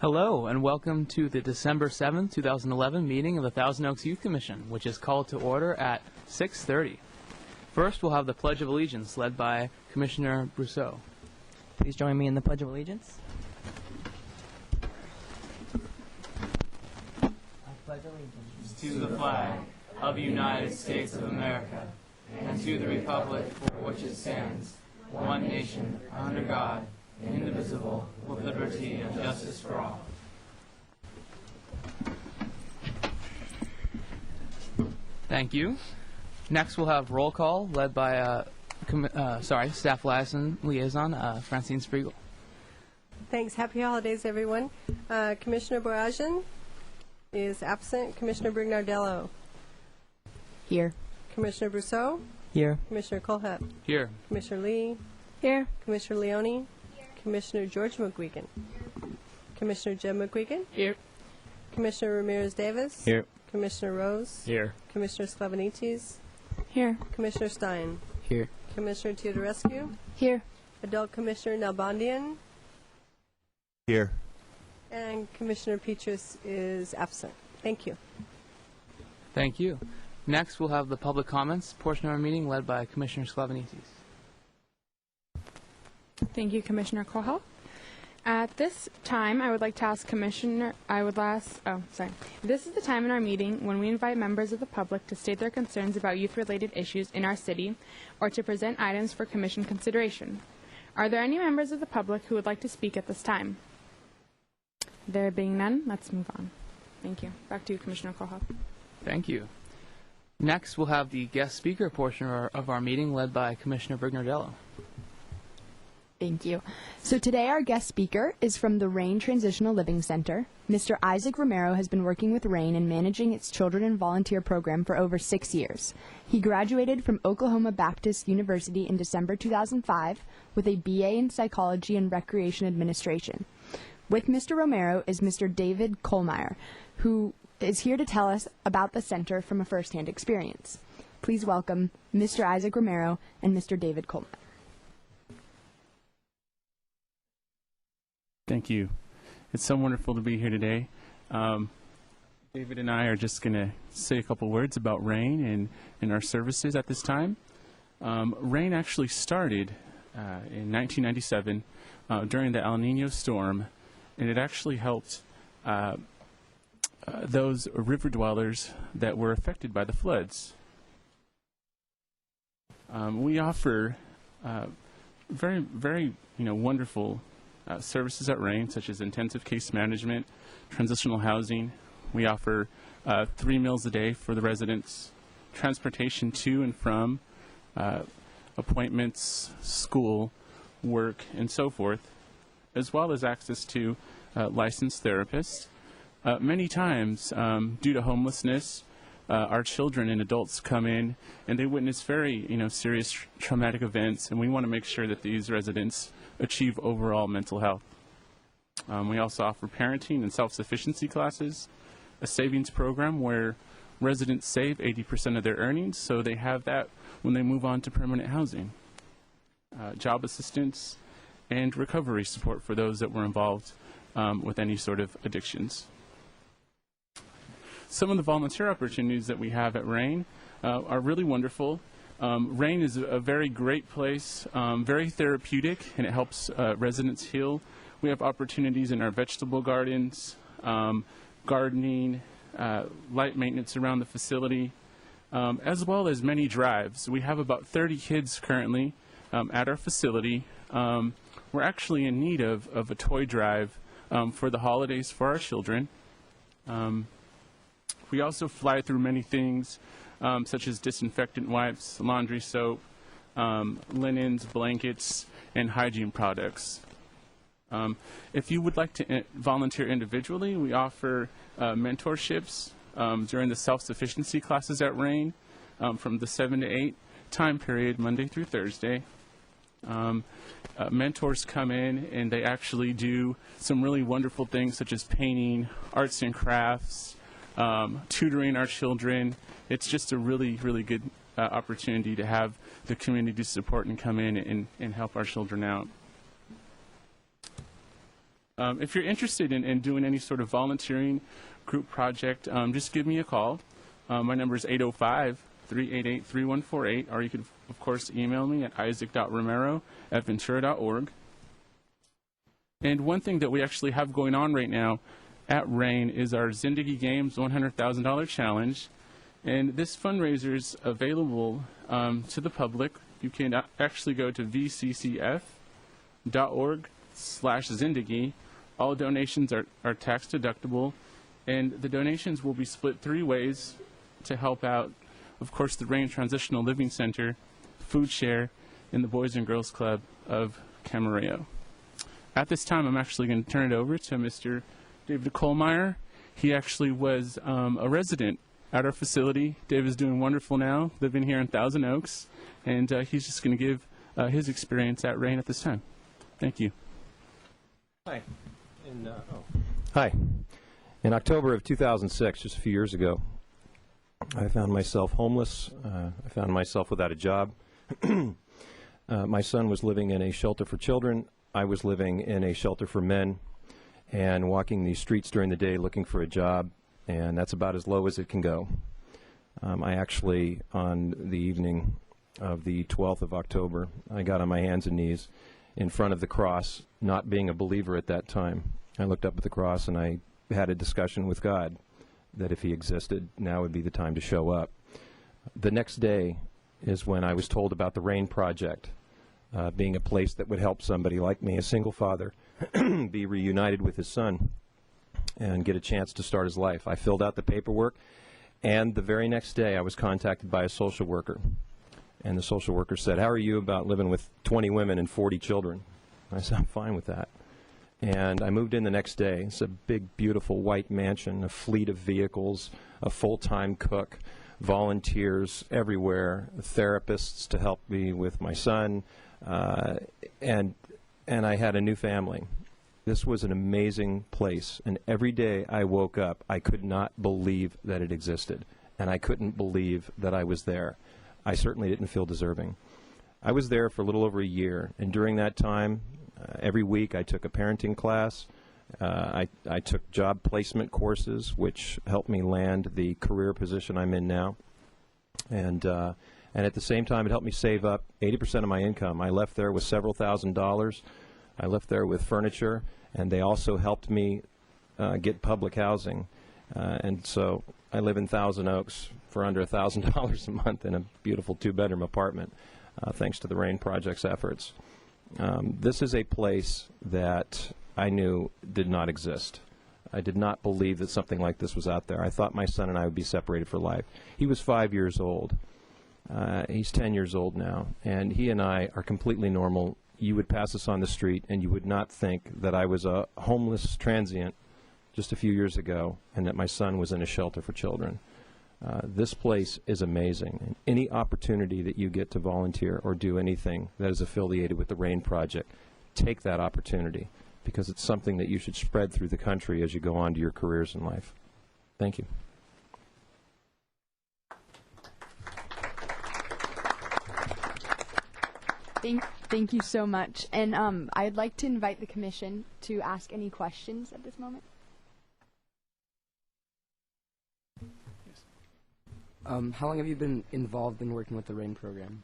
Hello, and welcome to the December 7th, 2011 meeting of the Thousand Oaks Youth Commission, which is called to order at 6:30. First, we'll have the Pledge of Allegiance, led by Commissioner Brousseau. Please join me in the Pledge of Allegiance. I pledge allegiance to the flag of the United States of America, and to the republic for which it stands, one nation, under God, indivisible, with liberty and justice for all. Thank you. Next, we'll have roll call led by Staff Liaison Francine Spriegel. Thanks. Happy holidays, everyone. Commissioner Boyajian is absent. Commissioner Brignardello. here. Commissioner Brousseau. Here. Commissioner Colhep. Here. Commissioner Lee. Here. Commissioner Leone. Commissioner George McGuigan. Commissioner Jeb McGuigan. Here. Commissioner Ramirez Davis. Here. Commissioner Rose. Here. Commissioner Slavenites. Here. Commissioner Stein. Here. Commissioner Teodorescu. Here. Adult Commissioner Nalbandian. Here. And Commissioner Petrus is absent. Thank you. Thank you. Next, we'll have the public comments portion of our meeting led by Commissioner Slavenites. Thank you, Commissioner Kohal. At this time, I would like to ask This is the time in our meeting when we invite members of the public to state their concerns about youth-related issues in our city or to present items for commission consideration. Are there any members of the public who would like to speak at this time? There being none, let's move on. Thank you. Back to you, Commissioner Kohal. Thank you. Next, we'll have the guest speaker portion of our meeting led by Commissioner Brignardello. Thank you. So today our guest speaker is from the RAIN Transitional Living Center. Mr. Isaac Romero has been working with RAIN and managing its children and volunteer program for over 6 years. He graduated from Oklahoma Baptist University in December 2005 with a BA in Psychology and Recreation Administration. With Mr. Romero is Mr. David Kohlmeyer, who is here to tell us about the center from a first-hand experience. Please welcome Mr. Isaac Romero and Mr. David Kohlmeyer. Thank you. It's so wonderful to be here today. David and I are just going to say a couple words about RAIN and our services at this time. RAIN actually started in 1997 during the El Nino storm, and it actually helped those river dwellers that were affected by the floods. We offer very, very wonderful services at RAIN, such as intensive case management, transitional housing. We offer 3 meals a day for the residents, transportation to and from appointments, school, work, and so forth, as well as access to licensed therapists. Many times, due to homelessness, our children and adults come in and they witness very, serious traumatic events, and we want to make sure that these residents achieve overall mental health. We also offer parenting and self-sufficiency classes, a savings program where residents save 80% of their earnings, so they have that when they move on to permanent housing, job assistance, and recovery support for those that were involved with any sort of addictions. Some of the volunteer opportunities that we have at RAIN are really wonderful. RAIN is a very great place, very therapeutic, and it helps residents heal. We have opportunities in our vegetable gardens, gardening, light maintenance around the facility, as well as many drives. We have about 30 kids currently at our facility. We're actually in need of a toy drive for the holidays for our children. We also fly through many things, such as disinfectant wipes, laundry soap, linens, blankets, and hygiene products. If you would like to volunteer individually, we offer mentorships during the self-sufficiency classes at RAIN from the 7 to 8 time period, Monday through Thursday. Mentors come in and they actually do some really wonderful things, such as painting, arts and crafts, tutoring our children. It's just a really, really good opportunity to have the community support and come in and help our children out. If you're interested in doing any sort of volunteering group project, just give me a call. My number is 805-388-3148, or you could, of course, email me at isaac.romero@ventura.org. And one thing that we actually have going on right now at RAIN is our Zindagi Games $100,000 challenge. And this fundraiser is available to the public. You can actually go to vccf.org/Zindagi. All donations are tax deductible. And the donations will be split 3 ways to help out, of course, the RAIN Transitional Living Center, Food Share, and the Boys and Girls Club of Camarillo. At this time, I'm actually going to turn it over to Mr. David Kohlmeyer. He actually was a resident at our facility. Dave is doing wonderful now, living here in Thousand Oaks, and he's just going to give his experience at RAIN at this time. Thank you. Hi. Hi. In October of 2006, just a few years ago, I found myself homeless. I found myself without a job. My son was living in a shelter for children. I was living in a shelter for men and walking these streets during the day looking for a job, and that's about as low as it can go. I actually, on the evening of the 12th of October, I got on my hands and knees in front of the cross, not being a believer at that time. I looked up at the cross and I had a discussion with God that if he existed, now would be the time to show up. The next day is when I was told about the RAIN Project, being a place that would help somebody like me, a single father, be reunited with his son and get a chance to start his life. I filled out the paperwork, and the very next day I was contacted by a social worker. And the social worker said, "How are you about living with 20 women and 40 children?" I said, "I'm fine with that." And I moved in the next day. It's a big, beautiful white mansion, a fleet of vehicles, a full-time cook, volunteers everywhere, therapists to help me with my son, and I had a new family. This was an amazing place, and every day I woke up, I could not believe that it existed, and I couldn't believe that I was there. I certainly didn't feel deserving. I was there for a little over a year, and during that time, every week I took a parenting class. I took job placement courses, which helped me land the career position I'm in now. And at the same time, it helped me save up 80% of my income. I left there with several $1,000s. I left there with furniture, and they also helped me get public housing. And so I live in Thousand Oaks for under $1,000 a month in a beautiful 2-bedroom apartment, thanks to the RAIN Project's efforts. This is a place that I knew did not exist. I did not believe that something like this was out there. I thought my son and I would be separated for life. He was 5 years old. He's 10 years old now, and he and I are completely normal. You would pass us on the street, and you would not think that I was a homeless transient just a few years ago and that my son was in a shelter for children. This place is amazing. And any opportunity that you get to volunteer or do anything that is affiliated with the RAIN Project, take that opportunity, because it's something that you should spread through the country as you go on to your careers in life. Thank you. Thank you so much. And I'd like to invite the commission to ask any questions at this moment. How long have you been involved in working with the RAIN program?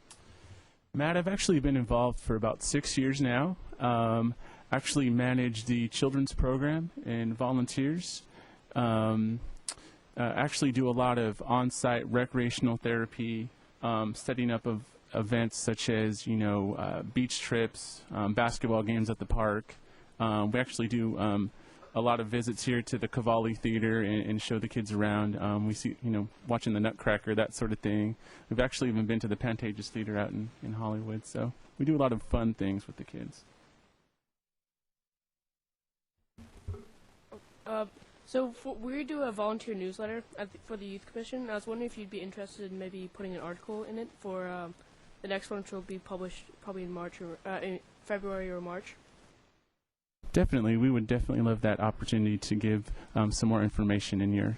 Matt, I've actually been involved for about 6 years now. Actually manage the children's program and volunteers. Actually do a lot of on-site recreational therapy, setting up of events such as, beach trips, basketball games at the park. We actually do a lot of visits here to the Cavalli Theater and show the kids around. We see, watching the Nutcracker, that sort of thing. We've actually even been to the Pantages Theater out in Hollywood. So we do a lot of fun things with the kids. We do a volunteer newsletter for the Youth Commission. I was wondering if you'd be interested in maybe putting an article in it for the next one, which will be published probably in March or in February or March. Definitely, we would definitely love that opportunity to give some more information in your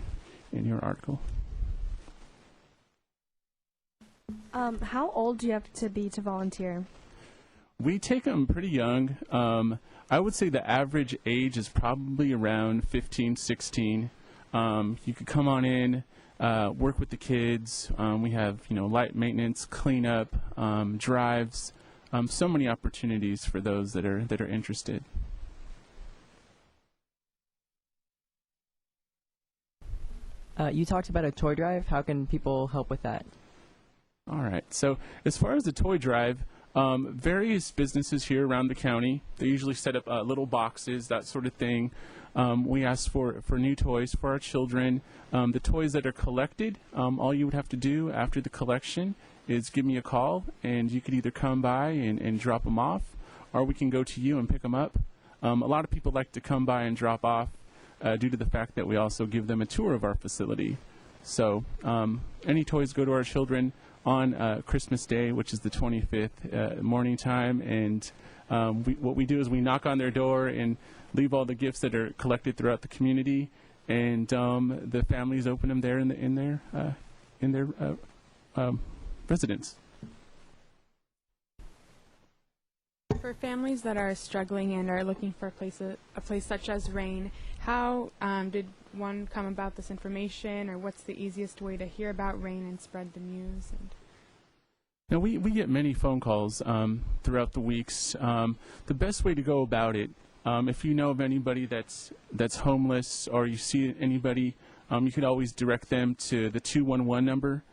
article. How old do you have to be to volunteer? We take them pretty young. I would say the average age is probably around 15, 16. You could come on in, work with the kids. We have, light maintenance, cleanup, drives. So many opportunities for those that are interested. You talked about a toy drive. How can people help with that? All right. So as far as the toy drive, various businesses here around the county, they usually set up little boxes, that sort of thing. We ask for new toys for our children. The toys that are collected, all you would have to do after the collection is give me a call, and you could either come by and drop them off, or we can go to you and pick them up. A lot of people like to come by and drop off due to the fact that we also give them a tour of our facility. So any toys go to our children on Christmas Day, which is the 25th, morning time, and what we do is we knock on their door and leave all the gifts that are collected throughout the community, and the families open them there in their residence. For families that are struggling and are looking for a place such as RAIN, how did one come about this information, or what's the easiest way to hear about RAIN and spread the news? Now, we get many phone calls throughout the weeks. The best way to go about it, if you know of anybody that's homeless, or you see anybody, you could always direct them to the 211 number,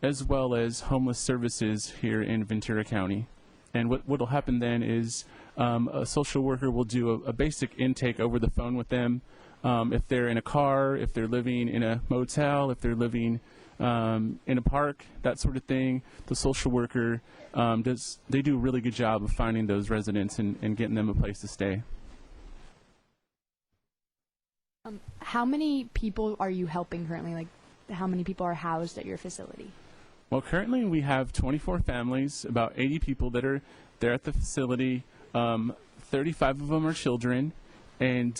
as well as homeless services here in Ventura County. And what will happen then is a social worker will do a basic intake over the phone with them. If they're in a car, if they're living in a motel, if they're living in a park, that sort of thing, the social worker they do a really good job of finding those residents and getting them a place to stay. How many people are you helping currently? Like, how many people are housed at your facility? Well, currently we have 24 families, about 80 people that are there at the facility. 35 of them are children, and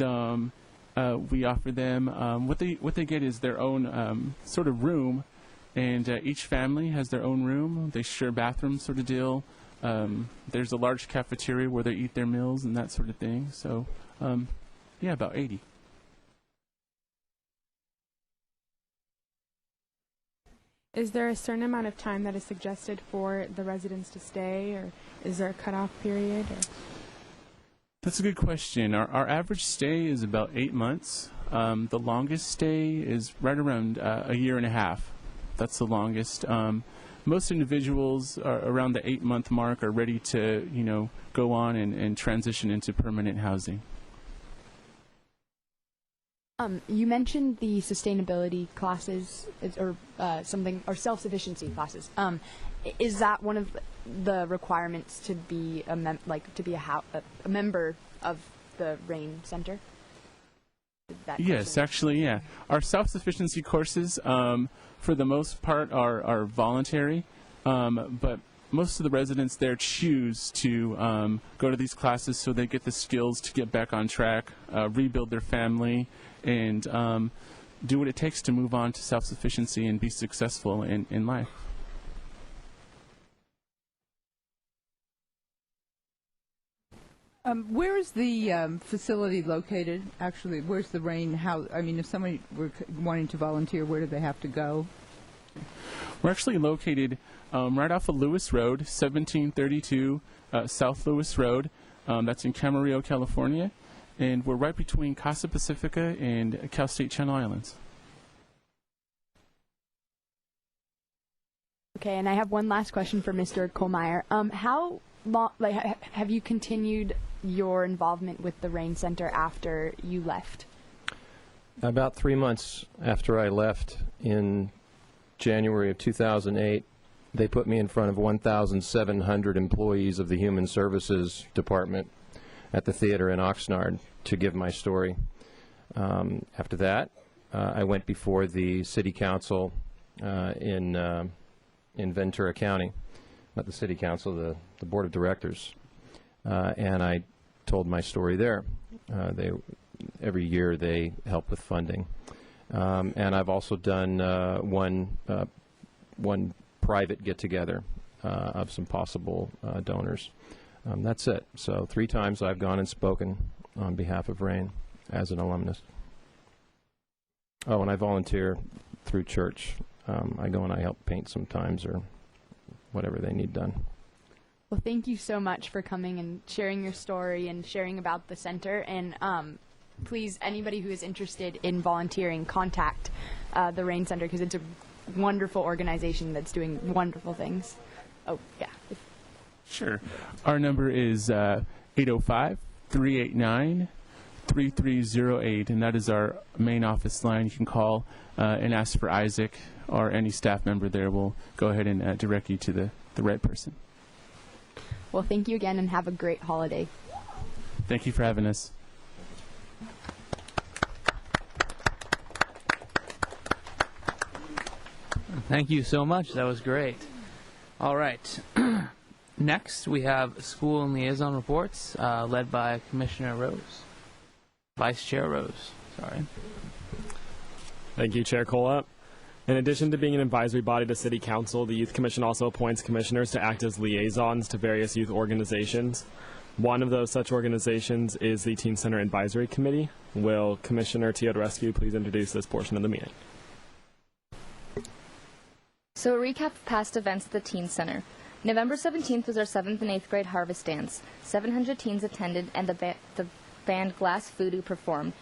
we offer them what they get is their own sort of room, and each family has their own room. They share bathrooms, sort of deal. There's a large cafeteria where they eat their meals and that sort of thing. So, yeah, about 80. Is there a certain amount of time that is suggested for the residents to stay, or is there a cutoff period? Or? That's a good question. Our average stay is about 8 months. The longest stay is right around a year and a half. That's the longest. Most individuals are around the 8-month mark are ready to, go on and transition into permanent housing. You mentioned the sustainability classes, or self-sufficiency classes. Is that one of the requirements to be a member of the RAIN Center? Yes, actually, yeah. Our self-sufficiency courses, for the most part, are voluntary, but most of the residents there choose to go to these classes so they get the skills to get back on track, rebuild their family, and do what it takes to move on to self-sufficiency and be successful in life. Where is the facility located? Actually, where's the RAIN house? I mean, if somebody were wanting to volunteer, where do they have to go? We're actually located right off of Lewis Road, 1732 South Lewis Road. That's in Camarillo, California. And we're right between Casa Pacifica and Cal State Channel Islands. Okay, and I have one last question for Mr. Kohlmeyer. How long, have you continued your involvement with the RAIN Center after you left? About 3 months after I left in January of 2008, they put me in front of 1,700 employees of the Human Services Department at the theater in Oxnard to give my story. After that, I went before the City Council in Ventura County, not the City Council, the Board of Directors, and I told my story there. Every year they help with funding, and I've also done one private get-together of some possible donors. That's it. So 3 times I've gone and spoken on behalf of RAIN as an alumnus. Oh, and I volunteer through church. I go and I help paint sometimes or whatever they need done. Well, thank you so much for coming and sharing your story and sharing about the center. And please, anybody who is interested in volunteering, contact the RAIN Center because it's a wonderful organization that's doing wonderful things. Oh, yeah. Sure. Our number is 805-389-3308, and that is our main office line. You can call and ask for Isaac or any staff member there. We'll go ahead and direct you to the right person. Well, thank you again and have a great holiday. Thank you for having us. Thank you so much. That was great. All right. Next, we have school and liaison reports led by Commissioner Rose. Vice Chair Rose, sorry. Thank you, Chair Colap. In addition to being an advisory body to City Council, the Youth Commission also appoints commissioners to act as liaisons to various youth organizations. One of those such organizations is the Teen Center Advisory Committee. Will Commissioner Teodorescu please introduce this portion of the meeting? So a recap of past events at the Teen Center. November 17th was our 7th and 8th grade harvest dance. 700 teens attended and the band Glass Voodoo performed.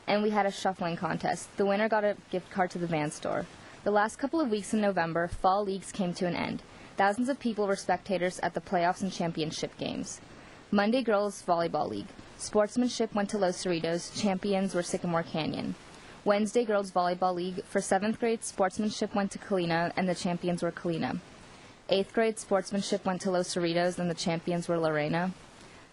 And we had a shuffling contest. The winner got a gift card to the van store. The last couple of weeks in November, fall leagues came to an end. Thousands of people were spectators at the playoffs and championship games. Monday Girls Volleyball League. Sportsmanship went to Los Cerritos. Champions were Sycamore Canyon. Wednesday Girls Volleyball League. For 7th grade, sportsmanship went to Colina, and the champions were Colina. 8th grade, sportsmanship went to Los Cerritos, and the champions were Lorena.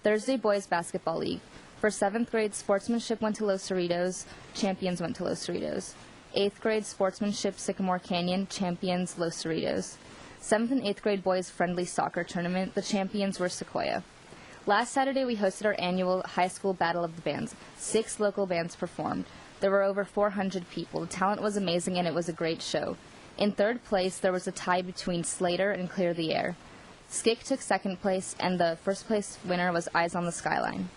Thursday Boys Basketball League. For 7th grade, sportsmanship went to Los Cerritos, champions went to Los Cerritos. 8th grade, sportsmanship Sycamore Canyon, champions Los Cerritos. 7th and 8th grade boys friendly soccer tournament, the champions were Sequoia. Last Saturday, we hosted our annual high school battle of the bands. 6 local bands performed. There were over 400 people. The talent was amazing, and it was a great show. In 3rd place, there was a tie between Slater and Clear the Air. Skick took 2nd place, and the 1st place winner was Eyes on the Skyline.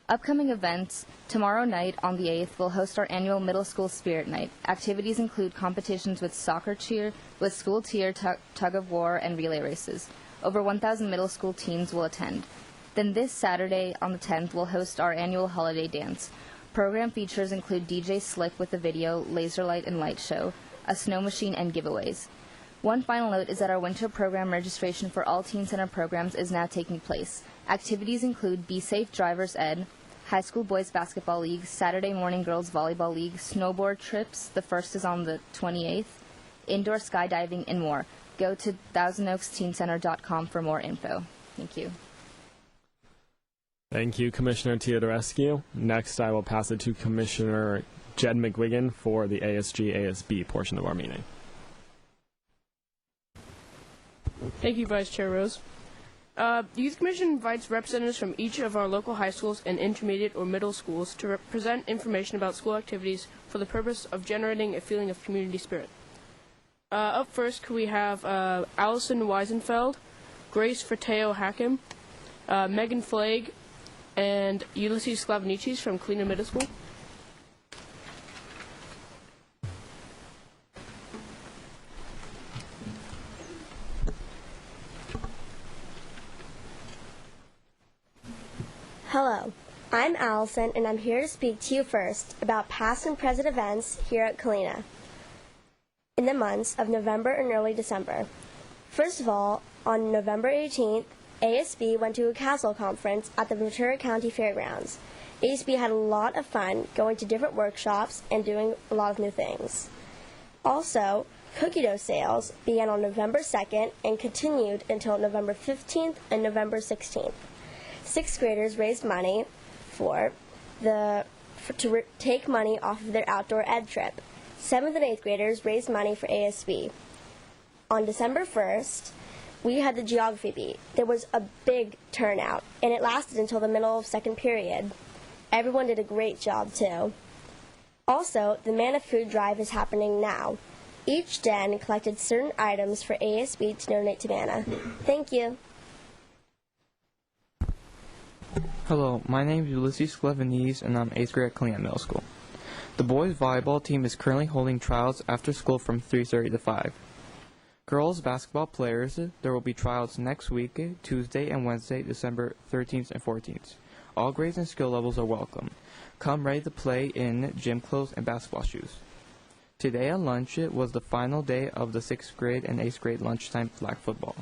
Upcoming events, tomorrow night on the 8th, we'll host our annual Middle School Spirit Night. Activities include competitions with soccer cheer, with school tier, tug of war, and relay races. Over 1,000 middle school teens will attend. Then this Saturday, on the 10th, we'll host our annual holiday dance. Program features include DJ Slick with a video, laser light and light show, a snow machine, and giveaways. One final note is that our winter program registration for all Teen Center programs is now taking place. Activities include Be Safe Driver's Ed, High School Boys Basketball League, Saturday Morning Girls Volleyball League, snowboard trips, the first is on the 28th, indoor skydiving, and more. Go to ThousandOaksTeenCenter.com for more info. Thank you. Thank you, Commissioner Teodorescu. Next, I will pass it to Commissioner Jed McGuigan for the ASG-ASB portion of our meeting. Thank you, Vice Chair Rose. Youth Commission invites representatives from each of our local high schools and intermediate or middle schools to present information about school activities for the purpose of generating a feeling of community spirit. Up first, could we have Allison Weisenfeld, Grace Ferteo Hakim, Megan Flagg, and Ulysses Sklavnichis from Colina Middle School. Hello, I'm Allison, and I'm here to speak to you first about past and present events here at Colina in the months of November and early December. First of all, on November 18th, ASB went to a castle conference at the Ventura County Fairgrounds. ASB had a lot of fun going to different workshops and doing a lot of new things. Also, cookie dough sales began on November 2nd and continued until November 15th and November 16th. 6th graders raised money to take money off of their outdoor ed trip. 7th and 8th graders raised money for ASB. On December 1st, we had the geography beat. There was a big turnout, and it lasted until the middle of 2nd period. Everyone did a great job, too. Also, the Manna Food Drive is happening now. Each den collected certain items for ASB to donate to Manna. Thank you. Hello, my name is Ulysses Clevenese, and I'm 8th grade at Killeen Middle School. The boys volleyball team is currently holding tryouts after school from 3:30 to 5. Girls basketball players, there will be tryouts next week, Tuesday and Wednesday, December 13th and 14th. All grades and skill levels are welcome. Come ready to play in gym clothes and basketball shoes. Today at lunch was the final day of the 6th grade and 8th grade lunchtime flag football.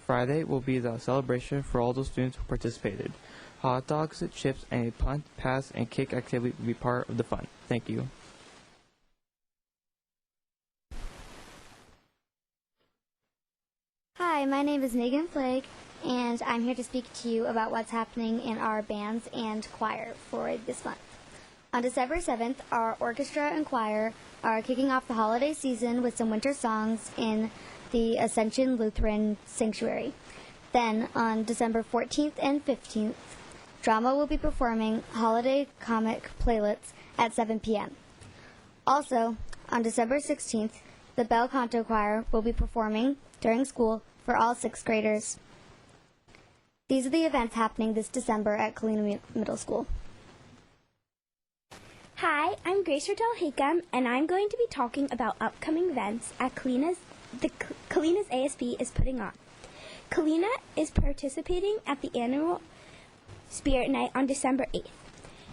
Friday will be the celebration for all those students who participated. Hot dogs, chips, and a punt, pass, and kick activity will be part of the fun. Thank you. Hi, my name is Megan Flake, and I'm here to speak to you about what's happening in our bands and choir for this month. On December 7th, our orchestra and choir are kicking off the holiday season with some winter songs in the Ascension Lutheran Sanctuary. Then, on December 14th and 15th, drama will be performing holiday comic playlets at 7 p.m. Also, on December 16th, the Bel Canto Choir will be performing during school for all 6th graders. These are the events happening this December at Killeen Middle School. Hi, I'm Grace Rotel Hakam, and I'm going to be talking about upcoming events at Kalena's ASB is putting on. Kalena is participating at the annual Spirit Night on December 8th.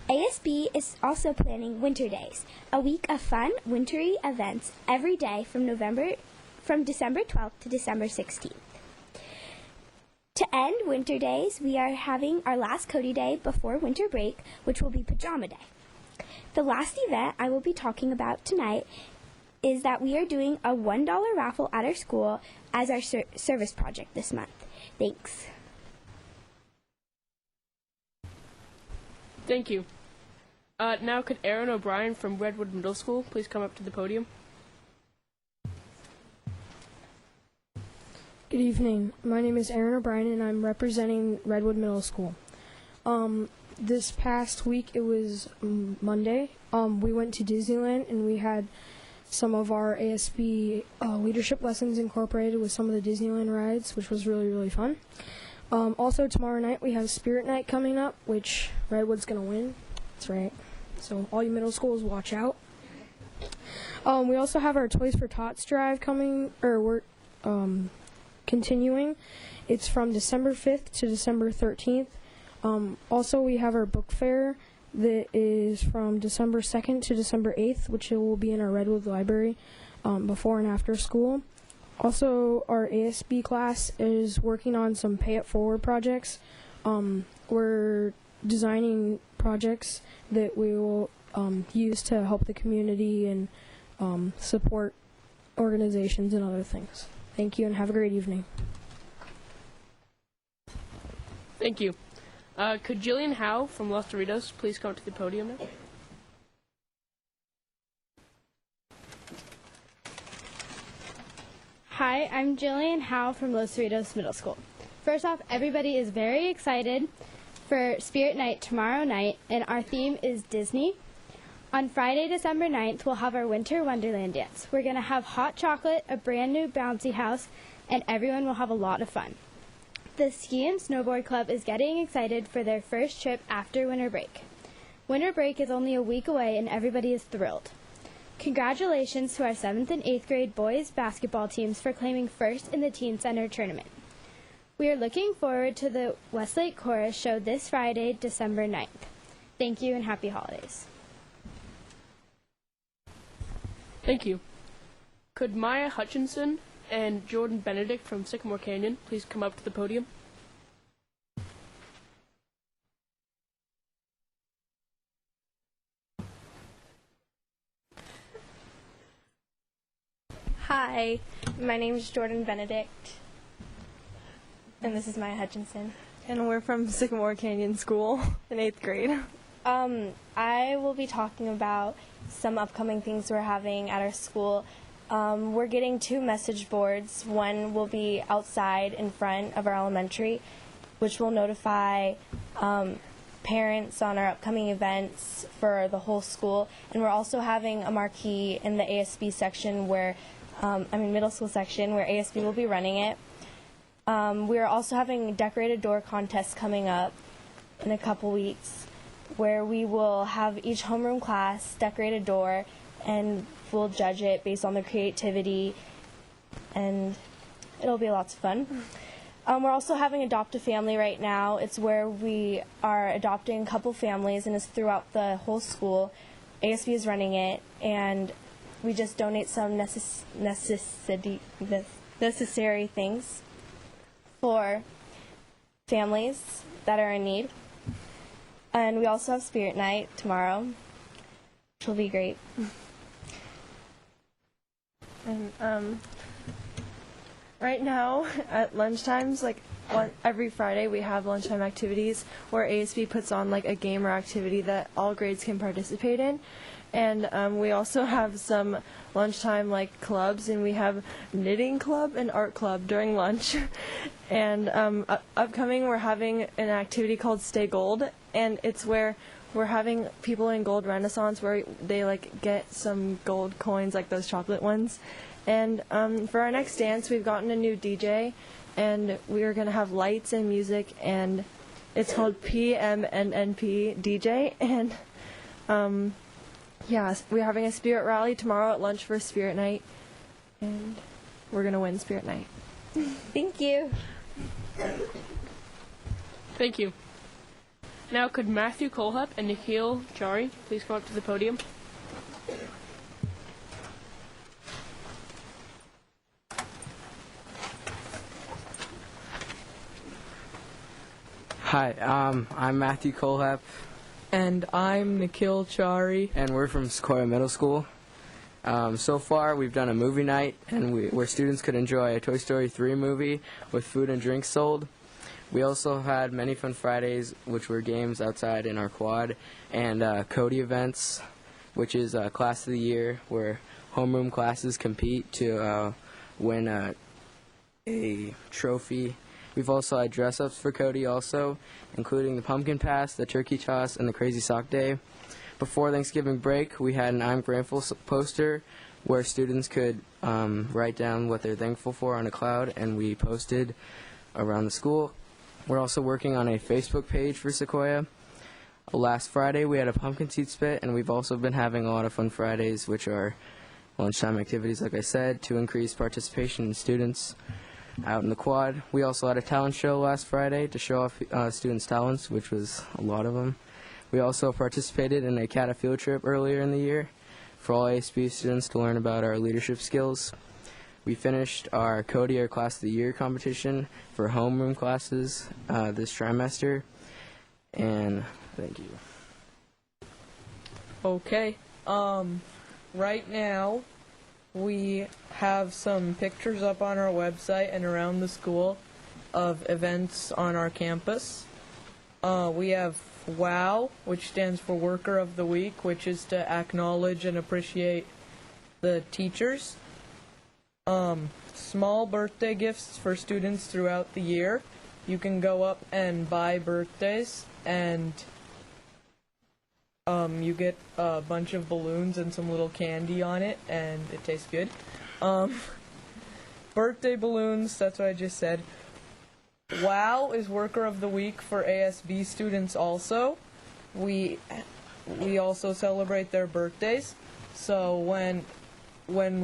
ASB is also planning Winter Days, a week of fun, wintry events every day from December 12th to December 16th. To end Winter Days, we are having our last Cody Day before winter break, which will be Pajama Day. The last event I will be talking about tonight is that we are doing a $1 raffle at our school as our service project this month. Thanks. Thank you. Now could Aaron O'Brien from Redwood Middle School please come up to the podium? Good evening. My name is Aaron O'Brien, and I'm representing Redwood Middle School. This past week, it was Monday. We went to Disneyland, and we had some of our ASB leadership lessons incorporated with some of the Disneyland rides, which was really, really fun. Also, tomorrow night, we have Spirit Night coming up, which Redwood's going to win. That's right. So all you middle schools, watch out. We also have our Toys for Tots drive coming, or we're continuing. It's from December 5th to December 13th. Also, we have our book fair that is from December 2nd to December 8th, which will be in our Redwood Library before and after school. Also, our ASB class is working on some Pay It Forward projects. We're designing projects that we will use to help the community and support organizations and other things. Thank you, and have a great evening. Thank you. Could Jillian Howe from Los Doritos please come to the podium now? Hi, I'm Jillian Howe from Los Doritos Middle School. First off, everybody is very excited for Spirit Night tomorrow night, and our theme is Disney. On Friday, December 9th, we'll have our Winter Wonderland dance. We're going to have hot chocolate, a brand new bouncy house, and everyone will have a lot of fun. The Ski and Snowboard Club is getting excited for their first trip after winter break. Winter break is only a week away, and everybody is thrilled. Congratulations to our 7th and 8th grade boys basketball teams for claiming first in the Teen Center tournament. We are looking forward to the Westlake Chorus show this Friday, December 9th. Thank you and happy holidays. Thank you. Could Maya Hutchinson and Jordan Benedict from Sycamore Canyon please come up to the podium? Hi, my name is Jordan Benedict, and this is Maya Hutchinson. And we're from Sycamore Canyon School in 8th grade. I will be talking about some upcoming things we're having at our school. We're getting 2 message boards. One will be outside in front of our elementary, which will notify parents on our upcoming events for the whole school. And we're also having a marquee in the ASB section where, middle school section, where ASB will be running it. We're also having decorated door contests coming up. in a couple weeks, where we will have each homeroom class decorate a door, and we'll judge it based on their creativity, and it'll be lots of fun. We're also having Adopt a Family right now. It's where we are adopting a couple families, and it's throughout the whole school. ASB is running it, and we just donate some necessary things for families that are in need. And we also have Spirit Night tomorrow, which will be great. And right now at lunchtimes, every Friday we have lunchtime activities where ASB puts on a game or activity that all grades can participate in. And we also have some lunchtime clubs, and we have knitting club and art club during lunch. And upcoming, we're having an activity called Stay Gold, and it's where we're having people in Gold Renaissance where they get some gold coins, like those chocolate ones. And for our next dance, we've gotten a new DJ, and we are going to have lights and music, and it's called PMNNP DJ. And yeah, we're having a spirit rally tomorrow at lunch for Spirit Night, and we're going to win Spirit Night. Thank you. Thank you. Now could Matthew Colhup and Nikhil Chari please come up to the podium? Hi, I'm Matthew Colhup. And I'm Nikhil Chari. And we're from Sequoia Middle School. So far, we've done a movie night where students could enjoy a Toy Story 3 movie with food and drinks sold. We also had many fun Fridays, which were games outside in our quad, and Cody events, which is Class of the Year, where homeroom classes compete to win a trophy. We've also had dress-ups for Cody also, including the pumpkin pass, the turkey toss, and the crazy sock day. Before Thanksgiving break, we had an I'm Grateful poster where students could write down what they're thankful for on a cloud, and we posted around the school. We're also working on a Facebook page for Sequoia. Last Friday, we had a pumpkin seed spit, and we've also been having a lot of fun Fridays, which are lunchtime activities, like I said, to increase participation in students out in the quad. We also had a talent show last Friday to show off students' talents, which was a lot of them. We also participated in a CATA field trip earlier in the year for all ASB students to learn about our leadership skills. We finished our Cody, our Class of the Year competition for homeroom classes this trimester, and thank you. Okay, right now we have some pictures up on our website and around the school of events on our campus. We have WOW, which stands for Worker of the Week, which is to acknowledge and appreciate the teachers. Small birthday gifts for students throughout the year. You can go up and buy birthdays, and you get a bunch of balloons and some little candy on it, and it tastes good. Birthday balloons, that's what I just said. WOW is Worker of the Week for ASB students also. We also celebrate their birthdays. So when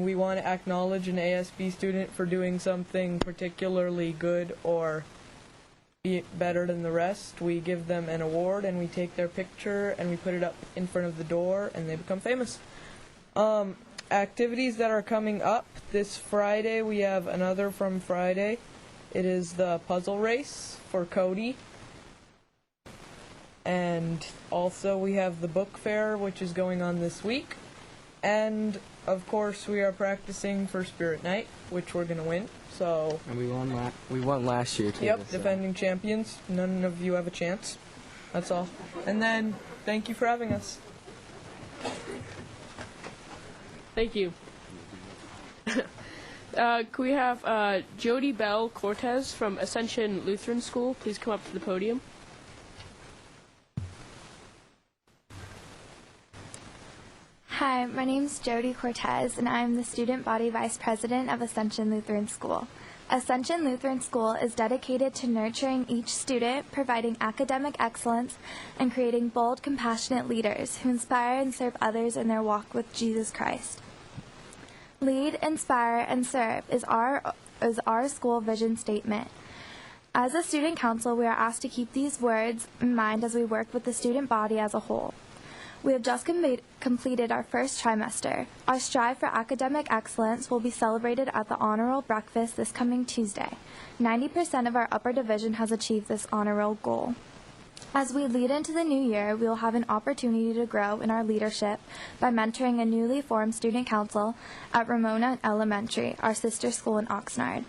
we want to acknowledge an ASB student for doing something particularly good or be better than the rest, we give them an award, and we take their picture and we put it up in front of the door, and they become famous. Activities that are coming up this Friday, we have another from Friday. It is the puzzle race for Cody. And also we have the book fair, which is going on this week. And of course we are practicing for Spirit Night, which we're going to win. So and we won last year too. Yep, defending champions. None of you have a chance. That's all. And then thank you for having us. Thank you. Could we have Jody Bell Cortez from Ascension Lutheran School please come up to the podium? Hi, my name is Jody Cortez, and I'm the Student Body Vice President of Ascension Lutheran School. Ascension Lutheran School is dedicated to nurturing each student, providing academic excellence, and creating bold, compassionate leaders who inspire and serve others in their walk with Jesus Christ. Lead, inspire, and serve is our school vision statement. As a student council, we are asked to keep these words in mind as we work with the student body as a whole. We have just completed our first trimester. Our strive for academic excellence will be celebrated at the honor roll breakfast this coming Tuesday. 90% of our upper division has achieved this honor roll goal. As we lead into the new year, we will have an opportunity to grow in our leadership by mentoring a newly formed student council at Ramona Elementary, our sister school in Oxnard.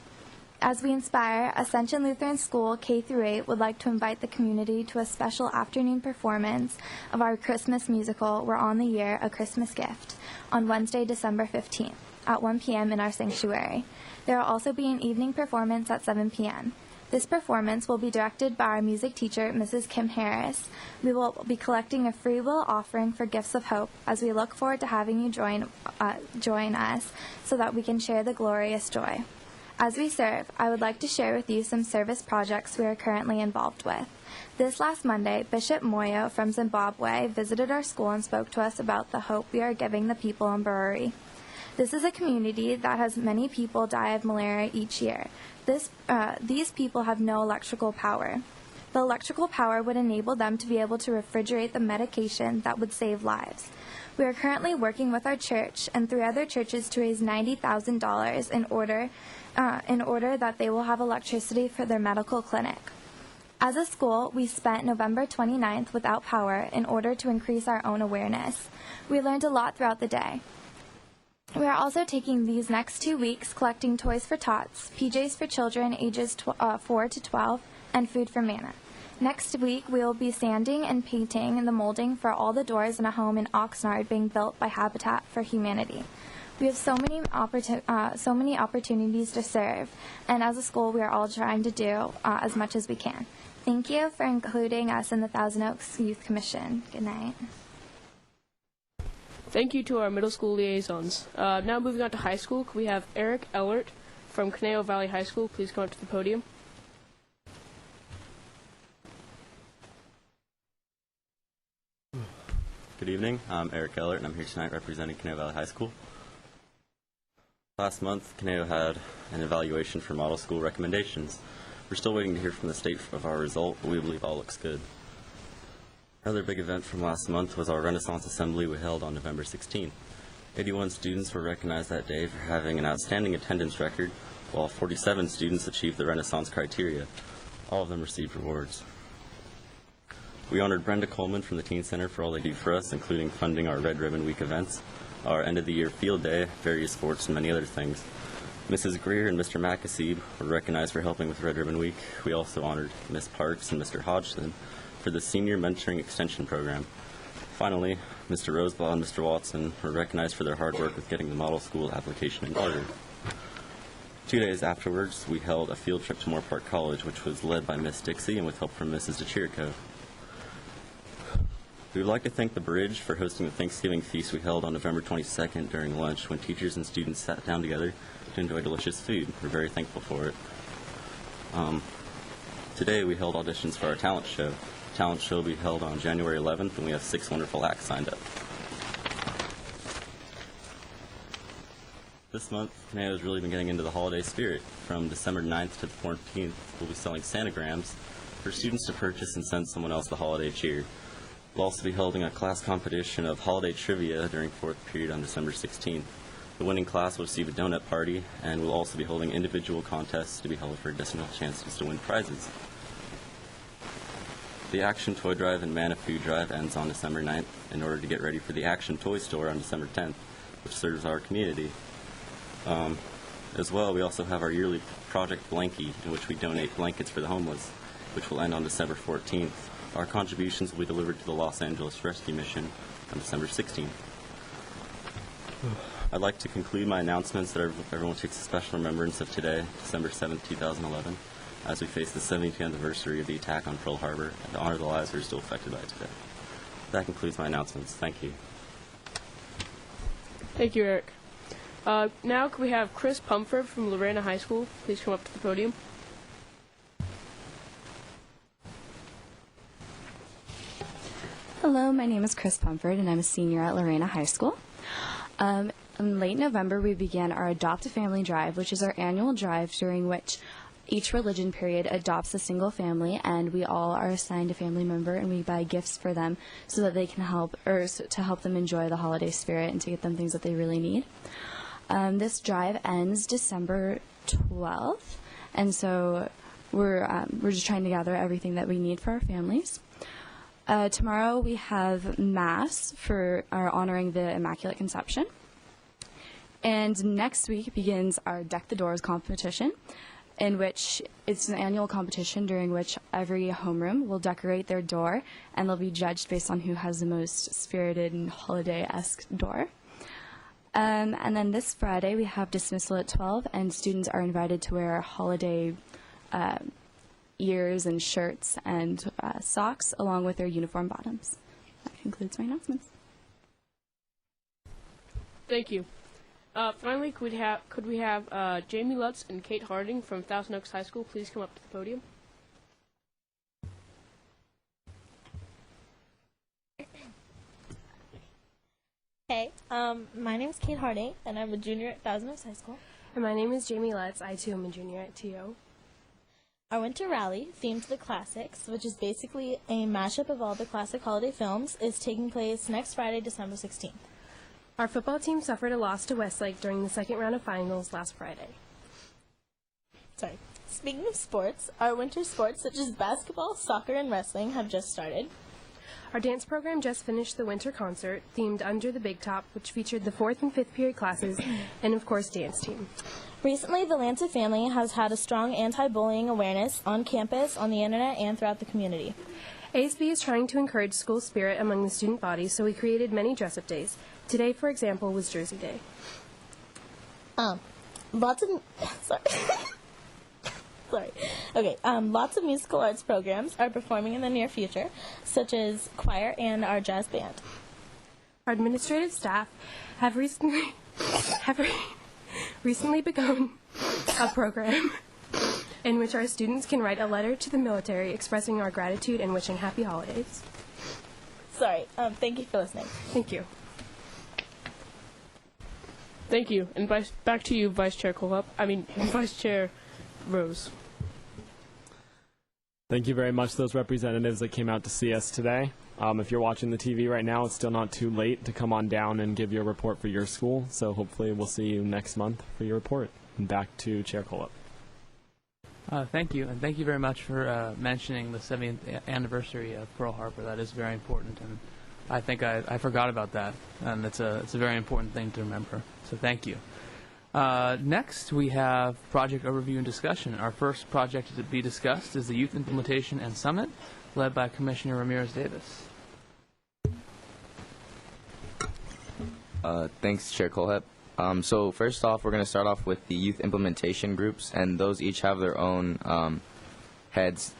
As we inspire, Ascension Lutheran School K-8 would like to invite the community to a special afternoon performance of our Christmas musical, We're on the Year, A Christmas Gift, on Wednesday, December 15th, at 1 p.m. in our sanctuary. There will also be an evening performance at 7 p.m. This performance will be directed by our music teacher, Mrs. Kim Harris. We will be collecting a free will offering for Gifts of Hope as we look forward to having you join us so that we can share the glorious joy. As we serve, I would like to share with you some service projects we are currently involved with. This last Monday, Bishop Moyo from Zimbabwe visited our school and spoke to us about the hope we are giving the people in Bururi. This is a community that has many people die of malaria each year. These people have no electrical power. The electrical power would enable them to be able to refrigerate the medication that would save lives. We are currently working with our church and 3 other churches to raise $90,000 in order that they will have electricity for their medical clinic. As a school, we spent November 29th without power in order to increase our own awareness. We learned a lot throughout the day. We are also taking these next 2 weeks collecting toys for tots, PJs for children ages 4 to 12, and food for Manna. Next week, we will be sanding and painting the molding for all the doors in a home in Oxnard being built by Habitat for Humanity. We have so many opportunities to serve, and as a school, we are all trying to do as much as we can. Thank you for including us in the Thousand Oaks Youth Commission. Good night. Thank you to our middle school liaisons. Now moving on to high school, we have Eric Ellert from Conejo Valley High School. Please come up to the podium. Good evening. I'm Eric Ellert, and I'm here tonight representing Conejo Valley High School. Last month, Conejo had an evaluation for model school recommendations. We're still waiting to hear from the state of our result, but we believe all looks good. Another big event from last month was our Renaissance Assembly we held on November 16th. 81 students were recognized that day for having an outstanding attendance record, while 47 students achieved the Renaissance criteria. All of them received rewards. We honored Brenda Coleman from the Teen Center for all they do for us, including funding our Red Ribbon Week events, our end-of-the-year field day, various sports, and many other things. Mrs. Greer and Mr. McAseed were recognized for helping with Red Ribbon Week. We also honored Ms. Parks and Mr. Hodgson for the Senior Mentoring Extension Program. Finally, Mr. Rosebaugh and Mr. Watson were recognized for their hard work with getting the model school application in order. 2 days afterwards, we held a field trip to Moore Park College, which was led by Miss Dixie and with help from Mrs. DeChirico. We would like to thank the Bridge for hosting the Thanksgiving feast we held on November 22nd during lunch when teachers and students sat down together to enjoy delicious food. We're very thankful for it. Today we held auditions for our talent show. The talent show will be held on January 11th, and we have 6 wonderful acts signed up. This month, Conejo has really been getting into the holiday spirit. From December 9th to the 14th, we'll be selling Santagrams for students to purchase and send someone else the holiday cheer. We'll also be holding a class competition of holiday trivia during 4th period on December 16th. The winning class will receive a donut party, and we'll also be holding individual contests to be held for additional chances to win prizes. The Action Toy Drive and Manna Food Drive ends on December 9th in order to get ready for the Action Toy Store on December 10th, which serves our community. As well, we also have our yearly Project Blankie, in which we donate blankets for the homeless, which will end on December 14th. Our contributions will be delivered to the Los Angeles Rescue Mission on December 16th. I'd like to conclude my announcements that everyone takes a special remembrance of today, December 7th, 2011, as we face the 70th anniversary of the attack on Pearl Harbor and to honor the lives that are still affected by it today. That concludes my announcements. Thank you. Thank you, Eric. Now can we have Chris Pumford from Lorena High School please come up to the podium? Hello, my name is Chris Pumford, and I'm a senior at Lorena High School. In late November, we began our Adopt a Family Drive, which is our annual drive during which each religion period adopts a single family, and we all are assigned a family member, and we buy gifts for them so that they can help, or to help them enjoy the holiday spirit and to get them things that they really need. This drive ends December 12th, and so we're just trying to gather everything that we need for our families. Tomorrow we have Mass for our honoring the Immaculate Conception. And next week begins our Deck the Doors competition, in which it's an annual competition during which every homeroom will decorate their door, and they'll be judged based on who has the most spirited and holiday-esque door. And then this Friday we have dismissal at 12, and students are invited to wear holiday ears and shirts and socks along with their uniform bottoms. That concludes my announcements. Thank you. Finally, could we have Jamie Lutz and Kate Harding from Thousand Oaks High School please come up to the podium? Hey, my name is Kate Harding, and I'm a junior at Thousand Oaks High School. And my name is Jamie Lutz. I too am a junior at TO. Our winter rally, themed the classics, which is basically a mashup of all the classic holiday films, is taking place next Friday, December 16th. Our football team suffered a loss to Westlake during the second round of finals last Friday. Sorry. Speaking of sports, our winter sports such as basketball, soccer, and wrestling have just started. Our dance program just finished the winter concert, themed Under the Big Top, which featured the 4th and 5th period classes, and of course, dance team. Recently, the Lancet family has had a strong anti-bullying awareness on campus, on the internet, and throughout the community. ASB is trying to encourage school spirit among the student body, so we created many dress-up days. Today, for example, was Jersey Day. Lots of musical arts programs are performing in the near future, such as choir and our jazz band. Our administrative staff have recently begun a program in which our students can write a letter to the military expressing our gratitude and wishing happy holidays. Sorry, thank you for listening. Thank you. Thank you. And back to you, Vice Chair Vice Chair Rose. Thank you very much to those representatives that came out to see us today. If you're watching the TV right now, it's still not too late to come on down and give your report for your school. So hopefully we'll see you next month for your report. And back to Chair Colop. Thank you, and thank you very much for mentioning the 70th anniversary of Pearl Harbor. That is very important, and I think I forgot about that, and it's a very important thing to remember. So thank you. Next, we have project overview and discussion. Our first project to be discussed is the Youth Implementation and Summit, led by Commissioner Ramirez-Davis. Thanks, Chair Colhep. So first off, we're going to start off with the youth implementation groups, and those each have their own heads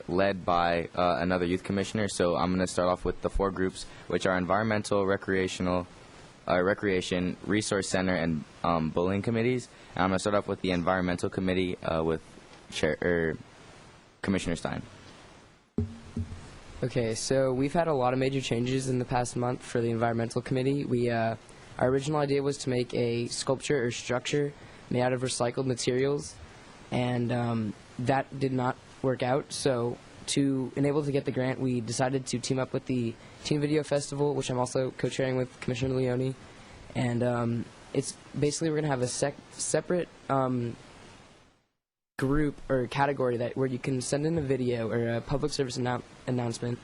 led by another youth commissioner. So I'm going to start off with the 4 groups, which are environmental, recreation, resource center, and bullying committees. And I'm going to start off with the environmental committee with Commissioner Stein. Okay, so we've had a lot of major changes in the past month for the environmental committee. Our original idea was to make a sculpture or structure made out of recycled materials, and that did not work out. So to enable to get the grant, we decided to team up with the Teen Video Festival, which I'm also co-chairing with Commissioner Leone. And it's basically we're going to have a separate group or category where you can send in a video or a public service announcement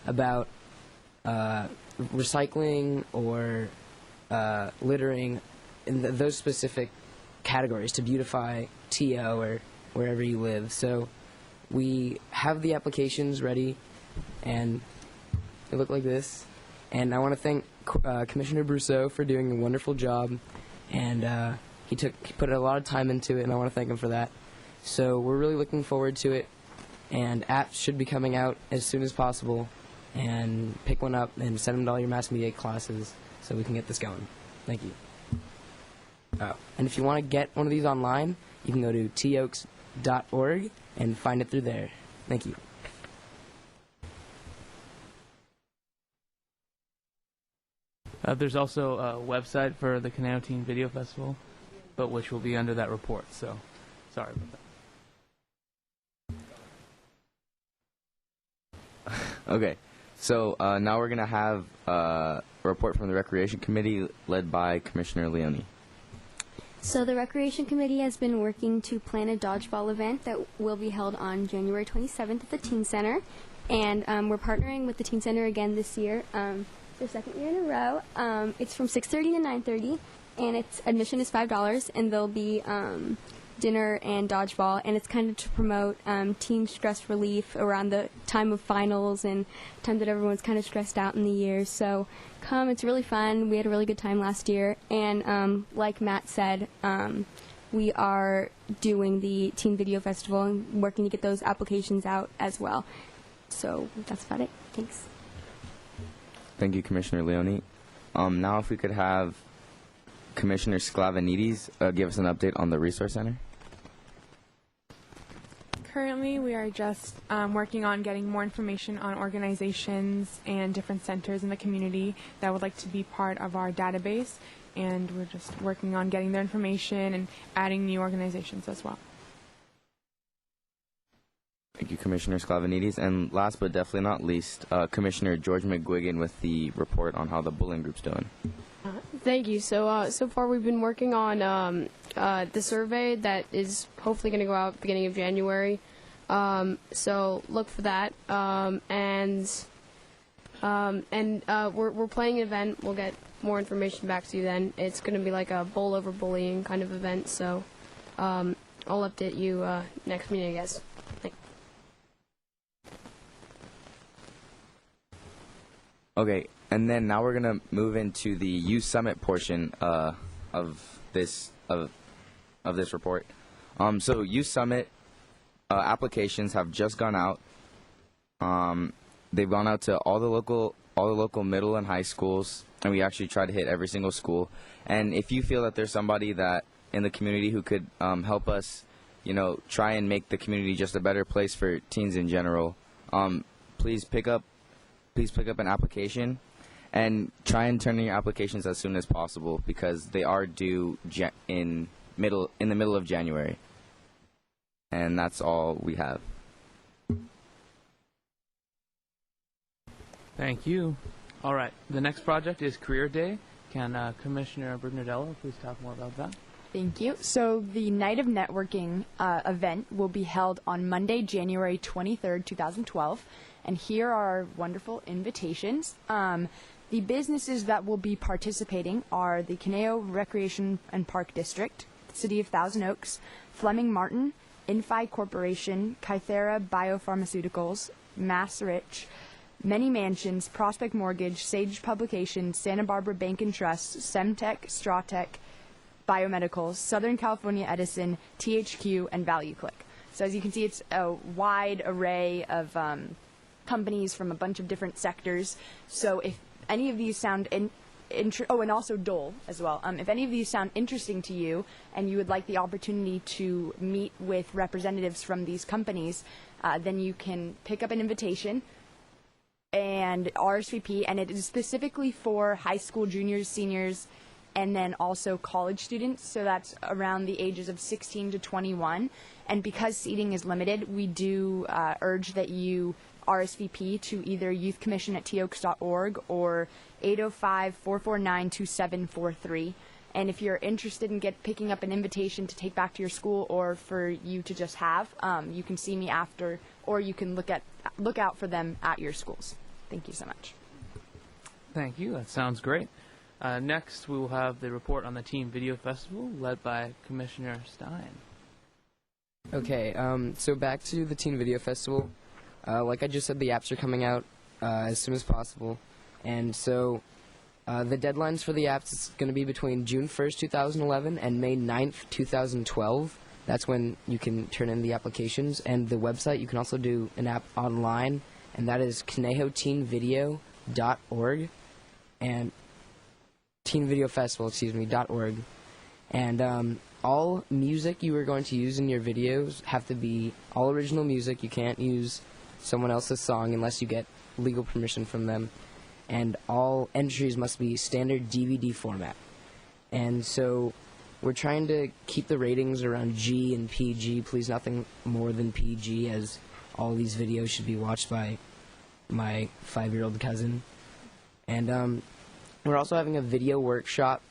about recycling or littering in those specific categories to beautify TO or wherever you live. So we have the applications ready, and they look like this. And I want to thank Commissioner Brousseau for doing a wonderful job, and he put a lot of time into it, and I want to thank him for that. So we're really looking forward to it, and apps should be coming out as soon as possible, and pick one up and send them to all your mass media classes so we can get this going. Thank you. And if you want to get one of these online, you can go to toaks.org and find it through there. Thank you. There's also a website for the Conejo Teen Video Festival, but which will be under that report, so sorry about that. Okay, so now we're going to have a report from the Recreation Committee led by Commissioner Leone. So the Recreation Committee has been working to plan a dodgeball event that will be held on January 27th at the Teen Center. And we're partnering with the Teen Center again this year. Their second year in a row. It's from 6:30 to 9:30, and its admission is $5, and there'll be dinner and dodgeball, and it's kind of to promote teen stress relief around the time of finals and time that everyone's kind of stressed out in the year. So come, it's really fun. We had a really good time last year, and like Matt said, we are doing the Teen Video Festival and working to get those applications out as well. So that's about it. Thanks. Thank you, Commissioner Leone. Now if we could have Commissioner Sklavenides give us an update on the Resource Center. Currently, we are just working on getting more information on organizations and different centers in the community that would like to be part of our database, and we're just working on getting their information and adding new organizations as well. Thank you, Commissioner Sklavenides. And last but definitely not least, Commissioner George McGuigan with the report on how the bullying group's doing. Thank you. So far we've been working on the survey that is hopefully going to go out beginning of January. So look for that. And we're planning an event. We'll get more information back to you then. It's going to be like a bowl over bullying kind of event. So I'll update you next meeting, I guess. Thanks. Okay, and then now we're gonna move into the Youth Summit portion of this report. So Youth Summit applications have just gone out. They've gone out to all the local middle and high schools, and we actually try to hit every single school. And if you feel that there's somebody that in the community who could help us, try and make the community just a better place for teens in general, please pick up an application and try and turn in your applications as soon as possible, because they are due in the middle of January. And that's all we have. Thank you. All right, the next project is Career Day. Can Commissioner Bernardello please talk more about that? Thank you. So the Night of Networking event will be held on Monday, January 23rd, 2012. And here are our wonderful invitations. The businesses that will be participating are the Conejo Recreation and Park District, the City of Thousand Oaks, Fleming Martin, Infi Corporation, Kythera Biopharmaceuticals, Mass Rich, Many Mansions, Prospect Mortgage, Sage Publications, Santa Barbara Bank and Trust, Semtech, Strawtech, Biomedicals, Southern California Edison, THQ, and ValueClick. So as you can see, it's a wide array of companies from a bunch of different sectors. So if any of these sound and also Dole as well. If any of these sound interesting to you and you would like the opportunity to meet with representatives from these companies, then you can pick up an invitation and RSVP, and it is specifically for high school juniors, seniors, and then also college students, so that's around the ages of 16 to 21. And because seating is limited, we do urge that you RSVP to either youthcommission@toaks.org or 805-449-2743. And if you're interested in picking up an invitation to take back to your school or for you to just have, you can see me after, or you can look out for them at your schools. Thank you so much. Thank you. That sounds great. Next, we will have the report on the Teen Video Festival, led by Commissioner Stein. Okay, so back to the Teen Video Festival. Like I just said, the apps are coming out as soon as possible. And so the deadlines for the apps is going to be between June 1st, 2011 and May 9th, 2012. That's when you can turn in the applications. And the website, you can also do an app online, and that is ConejoTeenVideo.org. And Teen Video Festival, .org. And all music you are going to use in your videos have to be all original music. You can't use someone else's song unless you get legal permission from them. And all entries must be standard DVD format. And so we're trying to keep the ratings around G and PG. Please, nothing more than PG, as all these videos should be watched by my 5-year-old cousin. And we're also having a video workshop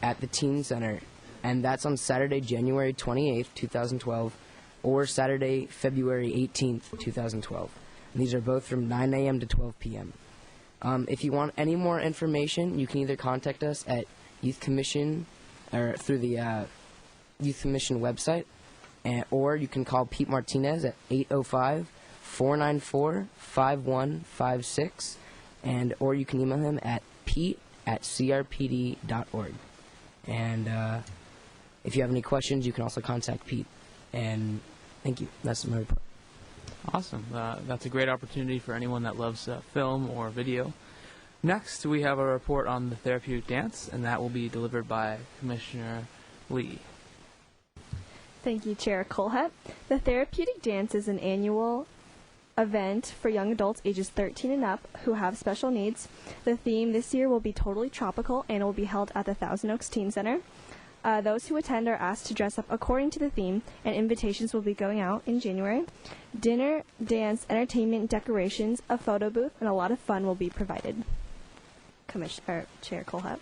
at the Teen Center, and that's on Saturday, January 28th, 2012, or Saturday, February 18th, 2012. And these are both from 9 a.m. to 12 p.m. If you want any more information, you can either contact us at Youth Commission or through the Youth Commission website, or you can call Pete Martinez at 805-494-5156, or you can email him at pete@crpd.org. And if you have any questions, you can also contact Pete. And thank you. That's my report. Awesome. That's a great opportunity for anyone that loves film or video. Next, we have a report on the therapeutic dance, and that will be delivered by Commissioner Lee. Thank you, Chair Colhett. The therapeutic dance is an annual event for young adults ages 13 and up who have special needs. The theme this year will be totally tropical and will be held at the Thousand Oaks Teen Center. Those who attend are asked to dress up according to the theme, and invitations will be going out in January. Dinner, dance, entertainment, decorations, a photo booth, and a lot of fun will be provided. Chair Colhett.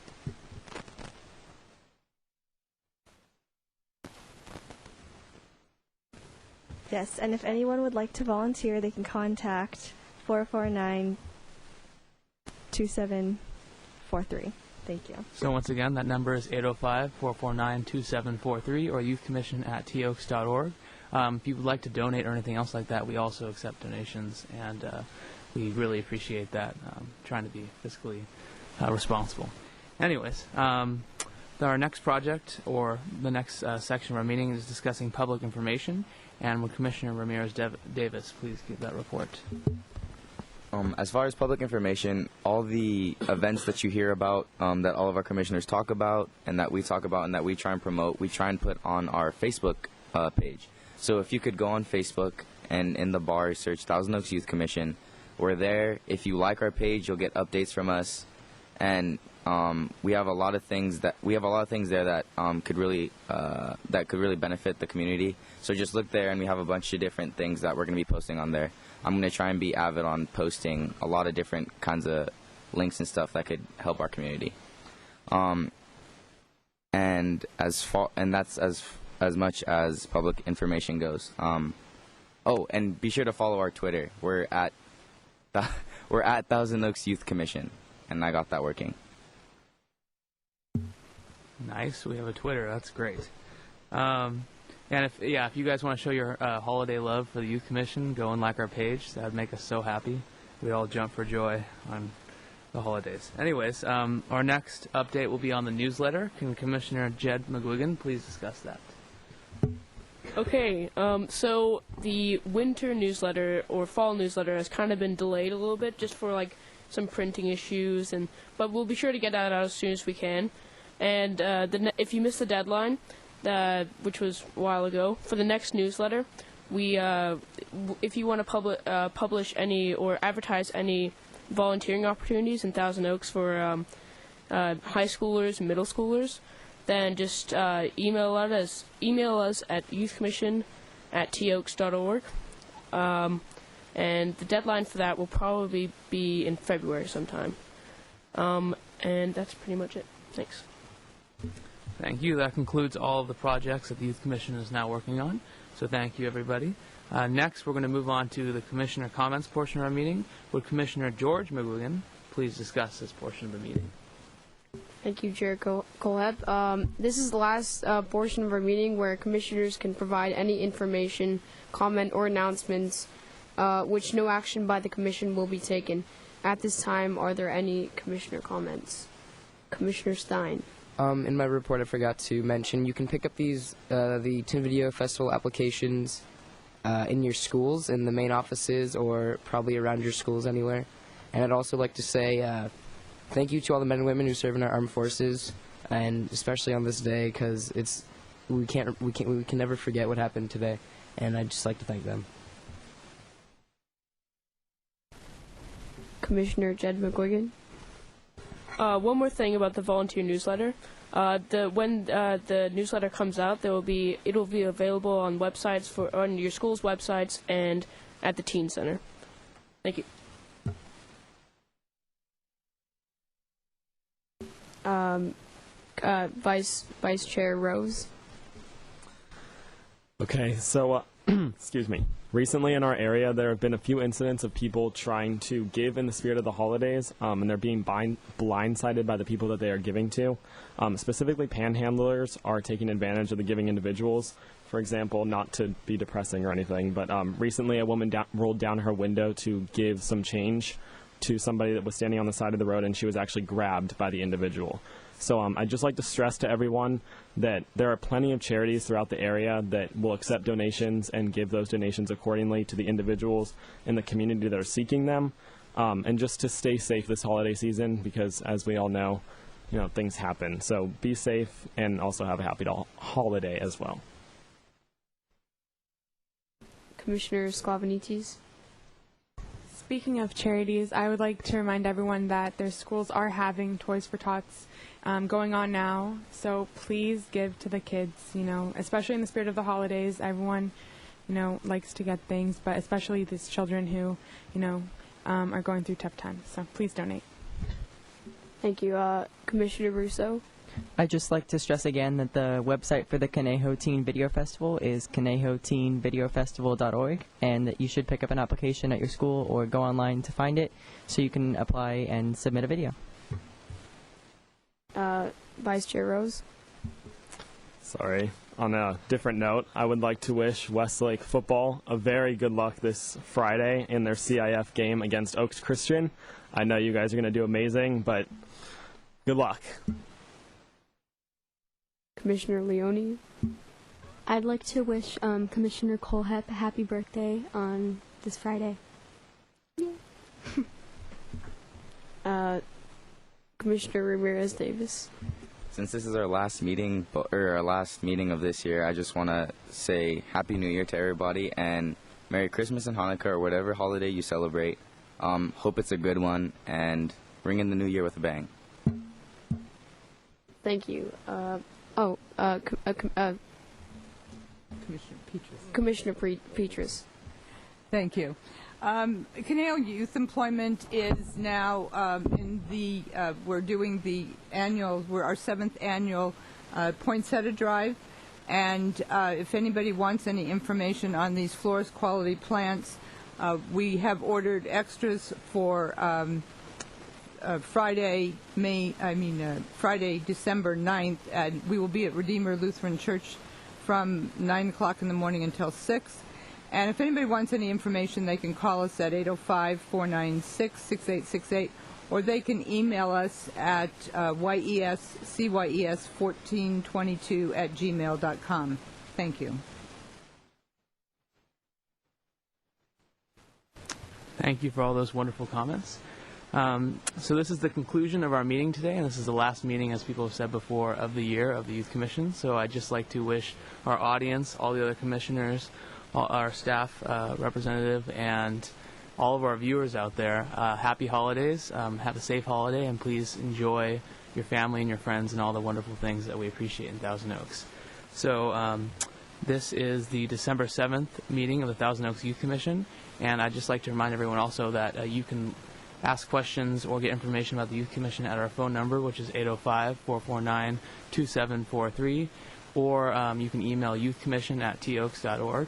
Yes, and if anyone would like to volunteer, they can contact 449-2743. Thank you. So once again, that number is 805-449-2743 or youthcommission@toaks.org. If you would like to donate or anything else like that, we also accept donations, and we really appreciate that, trying to be fiscally responsible. Anyways, our next project, or the next section of our meeting, is discussing public information, and would Commissioner Ramirez-Davis please give that report? As far as public information, all the events that you hear about, that all of our commissioners talk about, and that we talk about, and that we try and promote, we try and put on our Facebook page. So if you could go on Facebook and in the bar search Thousand Oaks Youth Commission, we're there. If you like our page, you'll get updates from us, and we have a lot of things there that could really benefit the community. So just look there, and we have a bunch of different things that we're going to be posting on there. I'm going to try and be avid on posting a lot of different kinds of links and stuff that could help our community. And that's as much as public information goes. Oh, and be sure to follow our Twitter. We're at Thousand Oaks Youth Commission, and I got that working. Nice. We have a Twitter. That's great. And if you guys want to show your holiday love for the Youth Commission, go and like our page. That would make us so happy. We'd all jump for joy on the holidays. Anyways, our next update will be on the newsletter. Can Commissioner Jed McGuigan please discuss that? Okay, so the winter newsletter or fall newsletter has kind of been delayed a little bit just for like some printing issues, but we'll be sure to get that out as soon as we can. And if you missed the deadline, which was a while ago, for the next newsletter, if you want to publish any or advertise any volunteering opportunities in Thousand Oaks for high schoolers and middle schoolers, then just email us at youthcommission@toaks.org. And the deadline for that will probably be in February sometime. And that's pretty much it. Thanks. Thank you. That concludes all of the projects that the Youth Commission is now working on. So thank you, everybody. Next, we're going to move on to the Commissioner comments portion of our meeting. Would Commissioner George McGuigan please discuss this portion of the meeting? Thank you, Chair Colhett. This is the last portion of our meeting where commissioners can provide any information, comment, or announcements which no action by the Commission will be taken. At this time, are there any commissioner comments? Commissioner Stein. In my report, I forgot to mention, you can pick up these, the Tin Video Festival applications in your schools, in the main offices, or probably around your schools anywhere. And I'd also like to say thank you to all the men and women who serve in our armed forces. and especially on this day because we can never forget what happened today, and I'd just like to thank them. Commissioner Jed McGuigan. One more thing about the volunteer newsletter. When the newsletter comes out, it'll be available on websites on your school's websites and at the Teen Center. Thank you. Vice Chair Rose. Okay, so excuse me. Recently in our area, there have been a few incidents of people trying to give in the spirit of the holidays, and they're being blindsided by the people that they are giving to. Specifically, panhandlers are taking advantage of the giving individuals. For example, not to be depressing or anything, but recently a woman rolled down her window to give some change to somebody that was standing on the side of the road, and she was actually grabbed by the individual. So I'd just like to stress to everyone that there are plenty of charities throughout the area that will accept donations and give those donations accordingly to the individuals in the community that are seeking them. And just to stay safe this holiday season, because as we all know, things happen. So be safe and also have a happy holiday as well. Commissioner Sklavenites. Speaking of charities, I would like to remind everyone that their schools are having Toys for Tots going on now. So please give to the kids, especially in the spirit of the holidays. Everyone, likes to get things, but especially these children who, are going through tough times. So please donate. Thank you. Commissioner Russo. I'd just like to stress again that the website for the Conejo Teen Video Festival is conejoteenvideofestival.org, and that you should pick up an application at your school or go online to find it so you can apply and submit a video. Vice Chair Rose. Sorry. On a different note, I would like to wish Westlake football a very good luck this Friday in their CIF game against Oaks Christian. I know you guys are going to do amazing, but good luck. Commissioner Leone. I'd like to wish Commissioner Colehep a happy birthday on this Friday. Commissioner Ramirez Davis. Since this is our last meeting, our last meeting of this year, I just want to say Happy New Year to everybody and Merry Christmas and Hanukkah or whatever holiday you celebrate. Hope it's a good one and ring in the new year with a bang. Thank you. Commissioner Commissioner Petrus. Thank you. Conejo Youth Employment is now we're doing our 7th annual poinsettia drive, and if anybody wants any information on these florist quality plants, we have ordered extras for Friday, December 9th, and we will be at Redeemer Lutheran Church from 9 o'clock in the morning until 6. And if anybody wants any information, they can call us at 805-496-6868, or they can email us at yescys1422@gmail.com. Thank you. Thank you for all those wonderful comments. So this is the conclusion of our meeting today, and this is the last meeting, as people have said before, of the year of the Youth Commission. So I'd just like to wish our audience, all the other commissioners, all our staff representative, and all of our viewers out there, happy holidays. Have a safe holiday, and please enjoy your family and your friends and all the wonderful things that we appreciate in Thousand Oaks. So this is the December 7th meeting of the Thousand Oaks Youth Commission, and I'd just like to remind everyone also that you can ask questions or get information about the Youth Commission at our phone number, which is 805-449-2743, or you can email youthcommission@toaks.org.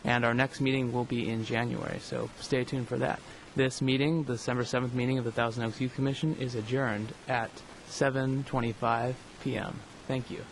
And our next meeting will be in January, so stay tuned for that. This meeting, the December 7th meeting of the Thousand Oaks Youth Commission, is adjourned at 7:25 p.m. Thank you.